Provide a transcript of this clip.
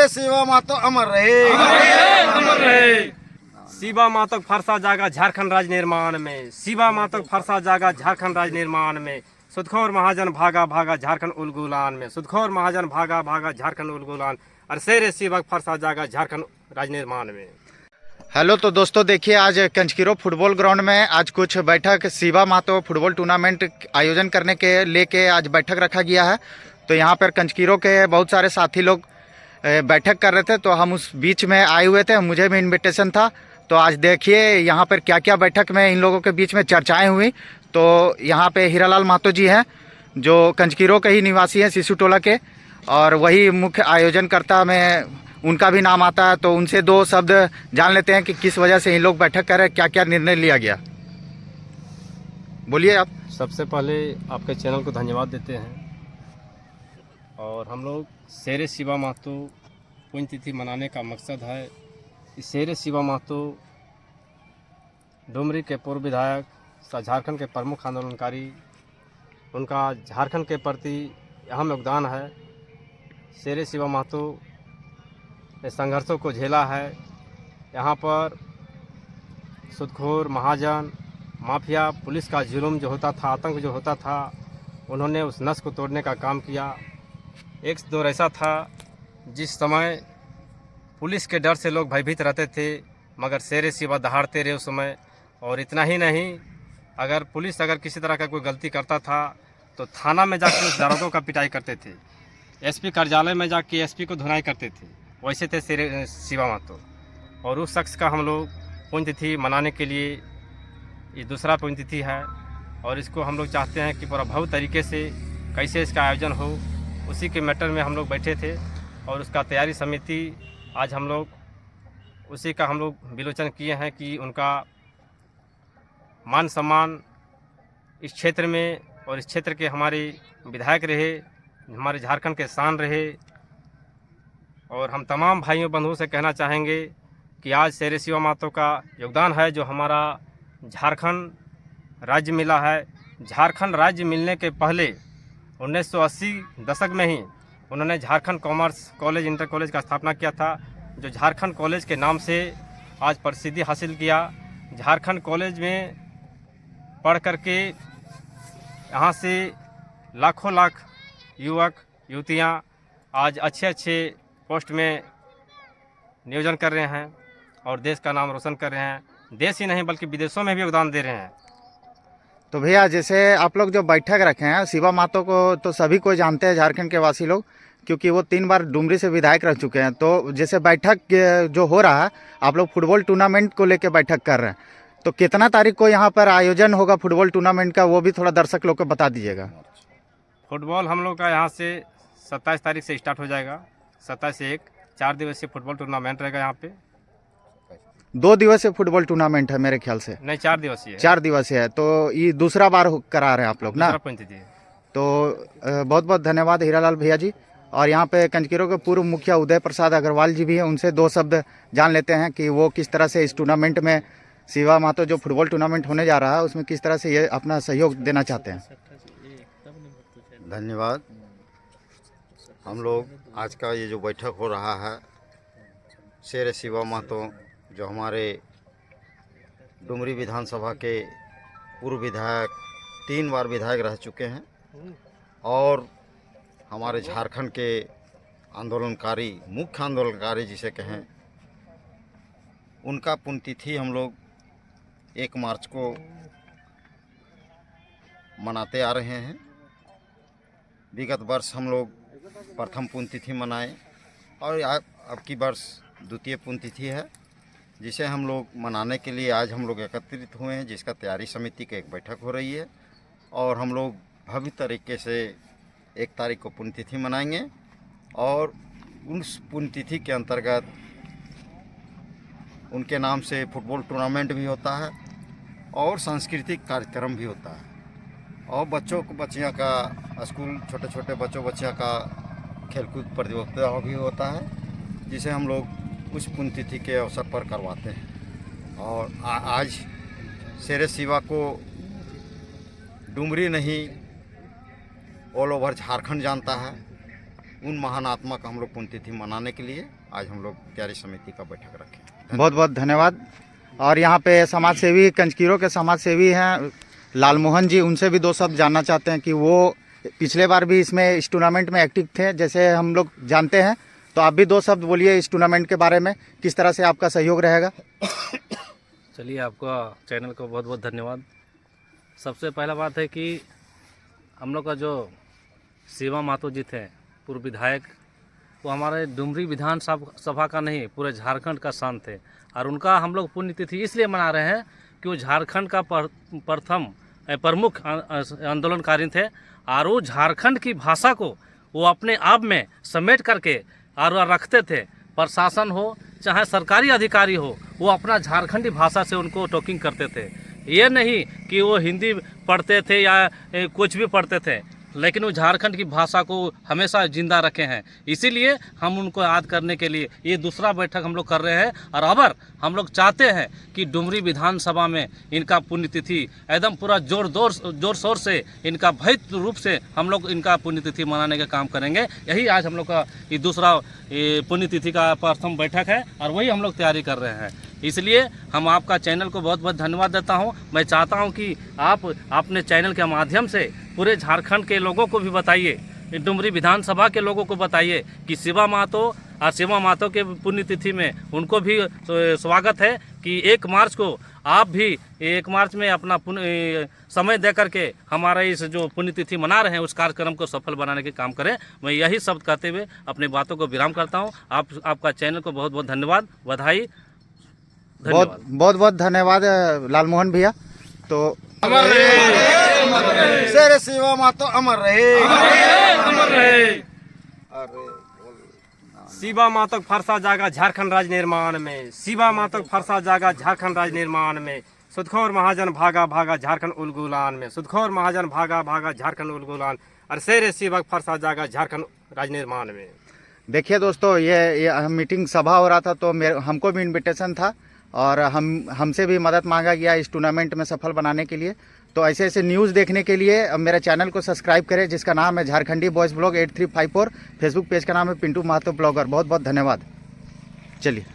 शेर शिवा मातो अमर रहे, अमर रहे। शिवा मातो फरसा जागा झारखंड राज्य निर्माण में, शिवा मातो फरसा जागा झारखंड राज्य निर्माण में। सुदखोर महाजन भागा भागा झारखंड उलगुलान में, सुदखोर महाजन भागा भागा झारखंड उलगुलान। और शेर शिवा फरसा जागा झारखंड राज्य निर्माण में। हेलो, तो दोस्तों देखिए, आज कंचकीरो फुटबॉल ग्राउंड में आज कुछ बैठक शिवा मातो फुटबॉल टूर्नामेंट आयोजन करने के लेके आज बैठक रखा गया है। तो यहाँ पर कंचकीरो के बहुत सारे साथी लोग बैठक कर रहे थे, तो हम उस बीच में आए हुए थे, मुझे भी इनविटेशन था। तो आज देखिए यहाँ पर क्या क्या बैठक में इन लोगों के बीच में चर्चाएँ हुई। तो यहाँ पे हीरालाल महतो जी हैं, जो कंचकीरो के ही निवासी हैं, शिशु टोला के, और वही मुख्य आयोजनकर्ता में उनका भी नाम आता है। तो उनसे दो शब्द जान लेते हैं कि किस वजह से इन लोग बैठक कर रहे हैं, क्या क्या निर्णय लिया गया। बोलिए आप। सबसे पहले आपके चैनल को धन्यवाद देते हैं। और हम लोग शेर शिवा महतो पुण्यतिथि मनाने का मकसद है। इस शेर शिवा महतो डुमरी के पूर्व विधायक, झारखंड के प्रमुख आंदोलनकारी, उनका झारखंड के प्रति अहम योगदान है। शेर शिवा महतो ने संघर्षों को झेला है। यहाँ पर सुदखोर महाजन माफिया पुलिस का जुल्म जो होता था, आतंक जो होता था, उन्होंने उस नस को तोड़ने का काम किया। एक दौर ऐसा था जिस समय पुलिस के डर से लोग भयभीत रहते थे, मगर शेर शिवा दहाड़ते रहे उस समय। और इतना ही नहीं, अगर पुलिस किसी तरह का कोई गलती करता था तो थाना में जाकर उस दारोगों का पिटाई करते थे, एसपी कार्यालय में जाके एसपी को धुनाई करते थे। वैसे थे शेर शिवा महतो। और उस शख्स का हम लोग पुण्यतिथि मनाने के लिए ये दूसरा पुण्यतिथि है। और इसको हम लोग चाहते हैं कि पूरा भव्य तरीके से कैसे इसका आयोजन हो, उसी के मैटर में हम लोग बैठे थे। और उसका तैयारी समिति आज हम लोग उसी का हम लोग विलोचन किए हैं कि उनका मान सम्मान इस क्षेत्र में, और इस क्षेत्र के हमारे विधायक रहे, हमारे झारखंड के शान रहे। और हम तमाम भाइयों बंधुओं से कहना चाहेंगे कि आज शेर शिवा महतो का योगदान है, जो हमारा झारखंड राज्य मिला है। झारखंड राज्य मिलने के पहले 1980 दशक में ही उन्होंने Jharkhand commerce college inter college का स्थापना किया था, जो झारखंड कॉलेज के नाम से आज प्रसिद्धि हासिल किया। झारखंड कॉलेज में पढ़ करके यहाँ से लाखों लाख युवक युवतियाँ आज अच्छे अच्छे पोस्ट में नियोजन कर रहे हैं और देश का नाम रोशन कर रहे हैं। देश ही नहीं बल्कि विदेशों में भी योगदान दे रहे हैं। तो भैया, जैसे आप लोग जो बैठक रखे हैं, शिवा महतो को तो सभी को जानते हैं झारखंड के वासी लोग, क्योंकि वो 3 बार डुमरी से विधायक रह चुके हैं। तो जैसे बैठक जो हो रहा है, आप लोग फुटबॉल टूर्नामेंट को लेकर बैठक कर रहे हैं, तो कितना तारीख को यहाँ पर आयोजन होगा फुटबॉल टूर्नामेंट का, वो भी थोड़ा दर्शक लोग को बता दीजिएगा। फुटबॉल हम लोग का यहाँ से 27 तारीख से स्टार्ट हो जाएगा। 27 से 1 4 दिवसीय फुटबॉल टूर्नामेंट रहेगा। यहाँ पे 2 दिवसीय फुटबॉल टूर्नामेंट है मेरे ख्याल से। नहीं, 4 दिवसीय। 4 दिवसीय है, तो ये दूसरा बार करा रहे हैं आप लोग ना। तो बहुत बहुत धन्यवाद हीरालाल भैया जी। और यहाँ पे कंचकीरो के पूर्व मुखिया उदय प्रसाद अग्रवाल जी भी हैं, उनसे 2 शब्द जान लेते हैं कि वो किस तरह से इस टूर्नामेंट में, शिवा महतो जो फुटबॉल टूर्नामेंट होने जा रहा है, उसमें किस तरह से ये अपना सहयोग देना चाहते हैं। धन्यवाद। हम लोग आज का ये जो बैठक हो रहा है, शेर शिवा महतो जो हमारे डुमरी विधानसभा के पूर्व विधायक, 3 बार विधायक रह चुके हैं, और हमारे झारखंड के आंदोलनकारी, मुख्य आंदोलनकारी जिसे कहें, उनका पुण्यतिथि हम लोग 1 मार्च को मनाते आ रहे हैं। विगत वर्ष हम लोग प्रथम पुण्यतिथि मनाए, और अब की वर्ष द्वितीय पुण्यतिथि है, जिसे हम लोग मनाने के लिए आज हम लोग एकत्रित हुए हैं, जिसका तैयारी समिति की एक बैठक हो रही है। और हम लोग भव्य तरीके से 1 तारीख को पुण्यतिथि मनाएंगे, और उस पुण्यतिथि के अंतर्गत उनके नाम से फुटबॉल टूर्नामेंट भी होता है और सांस्कृतिक कार्यक्रम भी होता है, और बच्चियों का स्कूल, छोटे छोटे बच्चियों का खेलकूद प्रतियोगिता भी होता है, जिसे हम लोग उस पुण्यतिथि के अवसर पर करवाते हैं। और आज शेर शिवा को डुमरी नहीं, ऑल ओवर झारखंड जानता है। उन महान आत्मा का हम लोग पुण्यतिथि मनाने के लिए आज हम लोग तैयारी समिति का बैठक रखें। बहुत बहुत धन्यवाद। और यहाँ पे समाज सेवी कंचकीरो के समाज सेवी हैं लालमोहन जी, उनसे भी दो शब्द जानना चाहते हैं कि वो पिछले बार भी इसमें इस टूर्नामेंट में एक्टिव थे जैसे हम लोग जानते हैं, तो आप भी दो शब्द बोलिए इस टूर्नामेंट के बारे में, किस तरह से आपका सहयोग रहेगा। चलिए, आपका चैनल को बहुत बहुत धन्यवाद। सबसे पहला बात है कि हम लोग का जो शिवा मातो जी थे पूर्व विधायक, वो हमारे डुमरी विधान सभा का नहीं पूरे झारखंड का शान थे, और उनका हम लोग पुण्यतिथि इसलिए मना रहे हैं कि वो झारखंड का प्रमुख आंदोलनकारी थे, और वो झारखंड की भाषा को वो अपने आप में समेट करके और रखते थे। प्रशासन हो चाहे सरकारी अधिकारी हो, वो अपना झारखंडी भाषा से उनको टॉकिंग करते थे। ये नहीं कि वो हिंदी पढ़ते थे या कुछ भी पढ़ते थे, लेकिन वो झारखंड की भाषा को हमेशा जिंदा रखे हैं। इसीलिए हम उनको याद करने के लिए ये दूसरा बैठक हम लोग कर रहे हैं। और अब हम लोग चाहते हैं कि डुमरी विधानसभा में इनका पुण्यतिथि एकदम पूरा जोर शोर से इनका भव्य रूप से हम लोग इनका पुण्यतिथि मनाने का काम करेंगे। यही आज हम लोग का ये दूसरा पुण्यतिथि का प्रथम बैठक है, और वही हम लोग तैयारी कर रहे हैं। इसलिए हम आपका चैनल को बहुत बहुत धन्यवाद देता हूं। मैं चाहता हूं कि आप अपने चैनल के माध्यम से पूरे झारखंड के लोगों को भी बताइए, डुमरी विधानसभा के लोगों को बताइए कि शिवा मातो और शिवा मातो के पुण्यतिथि में उनको भी स्वागत है कि 1 मार्च को आप भी 1 मार्च में अपना समय दे करके हमारा इस जो पुण्यतिथि मना रहे हैं उस कार्यक्रम को सफल बनाने के काम करें। मैं यही शब्द कहते हुए अपनी बातों को विराम करता हूँ। आपका चैनल को बहुत बहुत धन्यवाद, बधाई, बहुत बहुत धन्यवाद लालमोहन भैया। तो अमर रहे शेर शिवा मातो, अमर रहे, अमर रहे। शिवा मातक फरसा जागा झारखंड राज्य निर्माण में, शिवा मातक फरसा जागा झारखंड राज्य निर्माण में, सुदखोर महाजन भागा भागा झारखंड उलगुलान में, सुदखोर महाजन भागा भागा झारखंड उलगुलान, और शेर शिवा फरसा जागा झारखंड राज्य निर्माण में। देखिए दोस्तों, ये मीटिंग सभा हो रहा था, तो हमको भी इनविटेशन था और हमसे भी मदद मांगा गया इस टूर्नामेंट में सफल बनाने के लिए। तो ऐसे ऐसे न्यूज़ देखने के लिए मेरे चैनल को सब्सक्राइब करें, जिसका नाम है झारखंडी बॉयज़ ब्लॉग 8354। फेसबुक पेज का नाम है पिंटू महतो ब्लॉगर। बहुत बहुत धन्यवाद। चलिए।